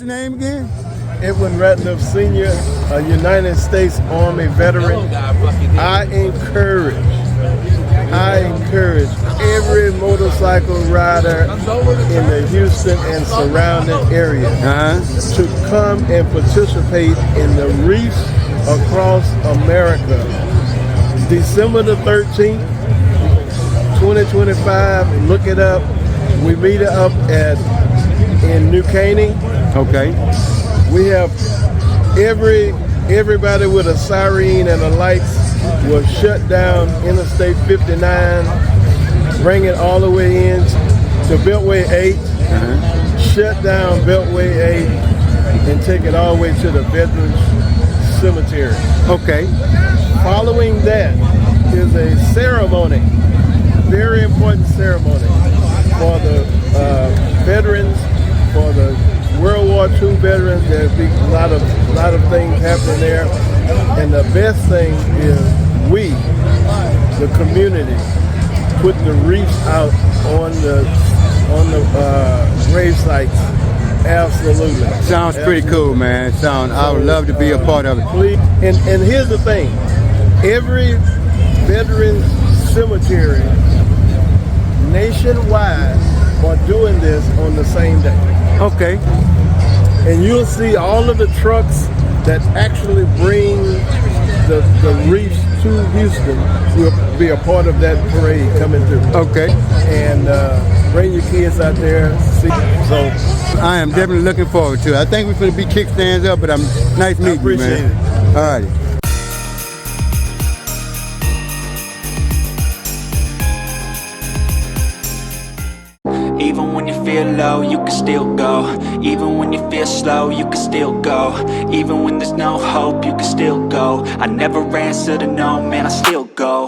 your name again? Edwin Ratliff Sr., a United States Army veteran. I encourage every motorcycle rider in the Houston and surrounding area to come and participate in the Wreaths across America. December the 13th, 2025, look it up. We meet up in New Caney. Okay. We have everybody with a siren and the lights will shut down Interstate 59, bring it all the way in to Beltway 8, shut down Beltway 8, and take it all the way to the Veterans Cemetery. Okay. Following that is a ceremony, very important ceremony for the veterans, for the World War II veterans. There'll be a lot of things happening there, and the best thing is we, the community, put the wreaths out on the grave sites. Absolutely. Sounds pretty cool, man. I would love to be a part of it. Please. And here's the thing: every veterans cemetery nationwide are doing this on the same day. Okay. And you'll see all of the trucks that actually bring the wreaths to Houston will be a part of that parade coming through. Okay. And bring your kids out there. See. So I am definitely looking forward to it. I think we're going to be kickstands up, but I'm nice meeting you, appreciate man. it. All righty. Even when you feel low, you can still go. Even when you feel slow, you can still go. Even when there's no hope, you can still go. I never answer to no, man, I still go.